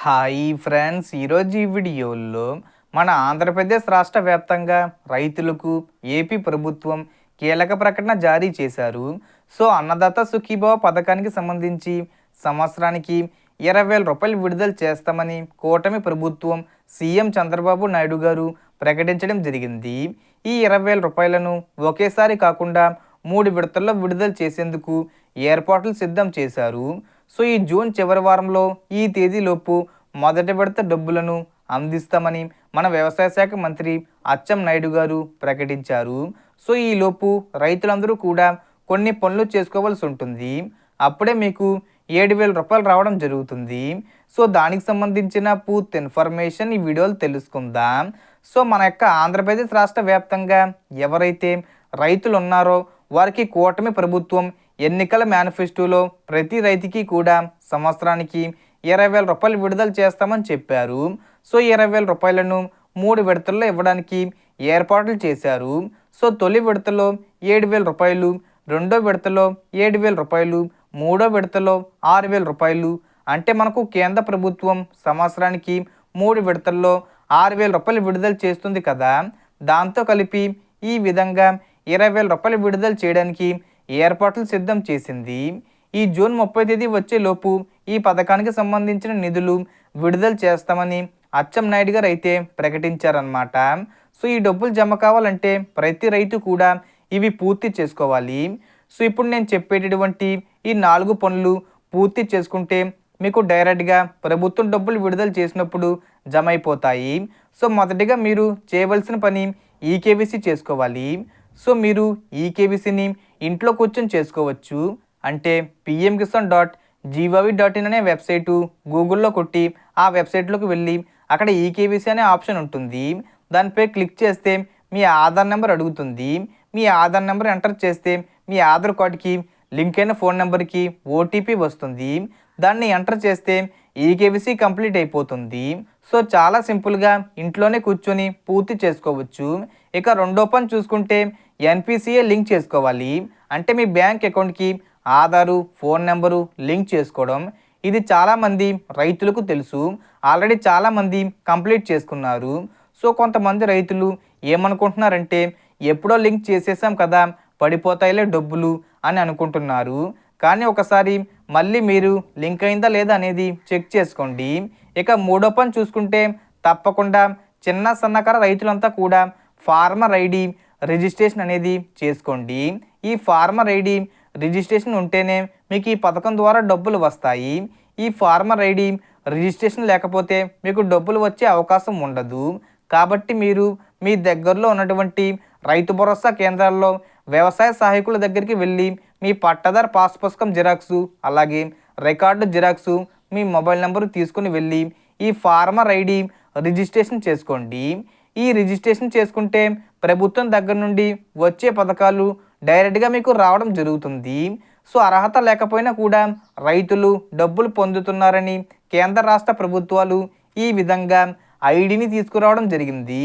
Hi friends, ఈరోజు ఈ వీడియోలో మన ఆంధ్రప్రదేశ్ రాష్ట్ర వ్యాప్తంగా రైతులకు ఏపీ ప్రభుత్వం కీలక ప్రకటన జారీ చేశారు. సో అన్నదాత సుఖీభవ పథకానికి సంబంధించి సంవత్సరానికి 20,000 రూపాయలు విడుదల చేస్తామని కూటమి ప్రభుత్వం సీఎం చంద్రబాబు నాయుడు గారు ప్రకటించడం జరిగింది. ఈ 20,000 రూపాయలను ఒకేసారి కాకుండా 3 విడతల్లో విడుదల చేసేందుకు ఏర్పాట్లు సిద్ధం చేశారు. సో ఈ జూన్ చివరి వారంలో ఈ తేదీలోపు మొదటి విడత డబ్బులను అందిస్తామని మన వ్యవసాయ శాఖ మంత్రి అచ్చెన్నాయుడు గారు ప్రకటించారు. సో ఈలోపు రైతులందరూ కూడా కొన్ని పనులు చేసుకోవాల్సి ఉంటుంది. అప్పుడే మీకు 7,000 రూపాయలు రావడం జరుగుతుంది. సో దానికి సంబంధించిన పూర్తి ఇన్ఫర్మేషన్ ఈ వీడియోలో తెలుసుకుందాం. సో మన యొక్క ఆంధ్రప్రదేశ్ రాష్ట్ర వ్యాప్తంగా ఎవరైతే రైతులు ఉన్నారో వారికి కూటమి ప్రభుత్వం ఎన్నికల మేనిఫెస్టోలో ప్రతి రైతుకి కూడా సంవత్సరానికి 20,000 రూపాయలు విడుదల చేస్తామని చెప్పారు. సో 20,000 రూపాయలను 3 విడతల్లో ఇవ్వడానికి ఏర్పాట్లు చేశారు. సో తొలి విడతలో 7,000 రూపాయలు, రెండో విడతలో 7,000 రూపాయలు, మూడో విడతలో 6,000 రూపాయలు. అంటే మనకు కేంద్ర ప్రభుత్వం సంవత్సరానికి 3 విడతల్లో 6,000 రూపాయలు విడుదల చేస్తుంది కదా. దాంతో కలిపి ఈ విధంగా 20,000 రూపాయలు విడుదల చేయడానికి ఏర్పాట్లు సిద్ధం చేసింది. ఈ జూన్ 30 తేదీ వచ్చేలోపు ఈ పథకానికి సంబంధించిన నిధులు విడుదల చేస్తామని అచ్చెన్నాయుడు గారు అయితే ప్రకటించారన్నమాట. సో ఈ డబ్బులు జమ కావాలంటే ప్రతి రైతు కూడా ఇవి పూర్తి చేసుకోవాలి. సో ఇప్పుడు నేను చెప్పేటటువంటి ఈ 4 పనులు పూర్తి చేసుకుంటే మీకు డైరెక్ట్గా ప్రభుత్వం డబ్బులు విడుదల చేసినప్పుడు జమ అయిపోతాయి. సో మొదటిగా మీరు చేయవలసిన పని ఈకేవీసీ చేసుకోవాలి. సో మీరు ఈకేవీసీని ఇంట్లో కూర్చొని చేసుకోవచ్చు. అంటే pmkisan.gov.in అనే వెబ్సైటు గూగుల్లో కొట్టి ఆ వెబ్సైట్లోకి వెళ్ళి అక్కడ ఈకేవీసీ అనే ఆప్షన్ ఉంటుంది. దానిపై క్లిక్ చేస్తే మీ ఆధార్ నెంబర్ అడుగుతుంది. మీ ఆధార్ నెంబర్ ఎంటర్ చేస్తే మీ ఆధార్ కార్డుకి లింక్ అయిన ఫోన్ నెంబర్కి ఓటీపీ వస్తుంది. దాన్ని ఎంటర్ చేస్తే ఈకేవీసీ కంప్లీట్ అయిపోతుంది. సో చాలా సింపుల్గా ఇంట్లోనే కూర్చొని పూర్తి చేసుకోవచ్చు. ఇక రెండో పని చూసుకుంటే ఎన్పిసిఐ లింక్ చేసుకోవాలి. అంటే మీ బ్యాంక్ అకౌంట్కి ఆధారు, ఫోన్ నెంబరు లింక్ చేసుకోవడం. ఇది చాలామంది రైతులకు తెలుసు. ఆల్రెడీ చాలామంది కంప్లీట్ చేసుకున్నారు. సో కొంతమంది రైతులు ఏమనుకుంటున్నారంటే ఎప్పుడో లింక్ చేసేసాం కదా, పడిపోతాయిలే డబ్బులు అని అనుకుంటున్నారు. కానీ ఒకసారి మళ్ళీ మీరు లింక్ అయిందా లేదా అనేది చెక్ చేసుకోండి. ఇక మూడో పని చూసుకుంటే తప్పకుండా చిన్న సన్నకారు రైతులంతా కూడా ఫార్మర్ ఐడి రిజిస్ట్రేషన్ అనేది చేసుకోండి. ఈ ఫార్మర్ ఐడి రిజిస్ట్రేషన్ ఉంటేనే మీకు ఈ పథకం ద్వారా డబ్బులు వస్తాయి. ఈ ఫార్మర్ ఐడి రిజిస్ట్రేషన్ లేకపోతే మీకు డబ్బులు వచ్చే అవకాశం ఉండదు. కాబట్టి మీరు మీ దగ్గరలో ఉన్నటువంటి రైతు భరోసా కేంద్రాల్లో వ్యవసాయ సహాయకుల దగ్గరికి వెళ్ళి మీ పట్టాదారు పాస్ పుస్తకం జిరాక్సు, అలాగే రికార్డు జిరాక్సు, మీ మొబైల్ నెంబరు తీసుకుని వెళ్ళి ఈ ఫార్మర్ ఐడి రిజిస్ట్రేషన్ చేసుకోండి. ఈ రిజిస్ట్రేషన్ చేసుకుంటే ప్రభుత్వం దగ్గర నుండి వచ్చే పథకాలు డైరెక్ట్గా మీకు రావడం జరుగుతుంది. సో అర్హత లేకపోయినా కూడా రైతులు డబ్బులు పొందుతున్నారని కేంద్ర రాష్ట్ర ప్రభుత్వాలు ఈ విధంగా ఐడిని తీసుకురావడం జరిగింది.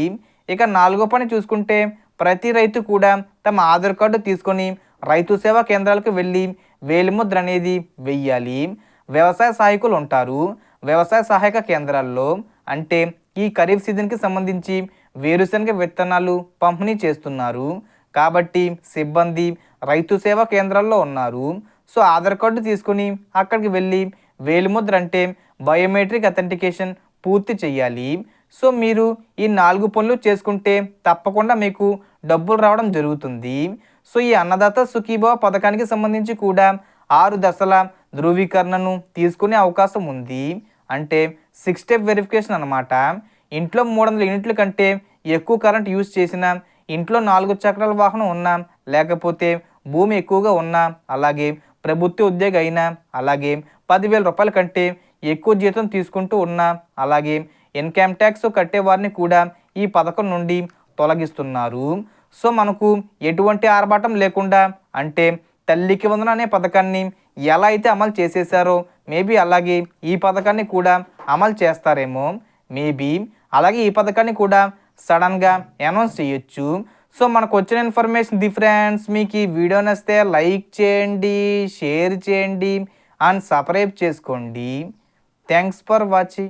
ఇక నాలుగో పని చూసుకుంటే ప్రతి రైతు కూడా తమ ఆధార్ కార్డు తీసుకొని రైతు సేవా కేంద్రాలకు వెళ్ళి వేలిముద్ర అనేది వెయ్యాలి. వ్యవసాయ సహాయకులు ఉంటారు వ్యవసాయ సహాయక కేంద్రాల్లో. అంటే ఈ ఖరీఫ్ సీజన్కి సంబంధించి వేరుశనగ విత్తనాలు పంపిణీ చేస్తున్నారు కాబట్టి సిబ్బంది రైతు సేవా కేంద్రాల్లో ఉన్నారు. సో ఆధార్ కార్డు తీసుకుని అక్కడికి వెళ్ళి వేలిముద్ర అంటే బయోమెట్రిక్ అథెంటికేషన్ పూర్తి చేయాలి. సో మీరు ఈ 4 పనులు చేసుకుంటే తప్పకుండా మీకు డబ్బులు రావడం జరుగుతుంది. సో ఈ అన్నదాత సుఖీభవ పథకానికి సంబంధించి కూడా 6 దశల ధృవీకరణను తీసుకునే అవకాశం ఉంది. అంటే 6 స్టెప్ వెరిఫికేషన్ అనమాట. ఇంట్లో 300 యూనిట్ల కంటే ఎక్కువ కరెంట్ యూజ్ చేసిన, ఇంట్లో 4 చక్రాల వాహనం ఉన్నా, లేకపోతే భూమి ఎక్కువగా ఉన్నా, అలాగే ప్రభుత్వ ఉద్యోగి అయినా, అలాగే 10,000 రూపాయల కంటే ఎక్కువ జీతం తీసుకుంటూ ఉన్నా, అలాగే ఇన్కమ్ ట్యాక్స్ కట్టేవారిని కూడా ఈ పథకం నుండి తొలగిస్తున్నారు. సో మనకు ఎటువంటి ఆర్భాటం లేకుండా, అంటే తల్లికి వందనం అనే పథకాన్ని ఎలా అయితే అమలు చేసేసారో మేబీ అలాగే ఈ పథకాన్ని కూడా అమలు చేస్తారేమో మేబీ. అలాగే ఈ పథకాన్ని కూడా సడన్గా అనౌన్స్ చేయొచ్చు. సో మనకు వచ్చిన ఇన్ఫర్మేషన్ ఫ్రెండ్స్. మీకు ఈ వీడియో నచ్చితే లైక్ చేయండి, షేర్ చేయండి అండ్ సబ్స్క్రైబ్ చేసుకోండి. Thanks for watching.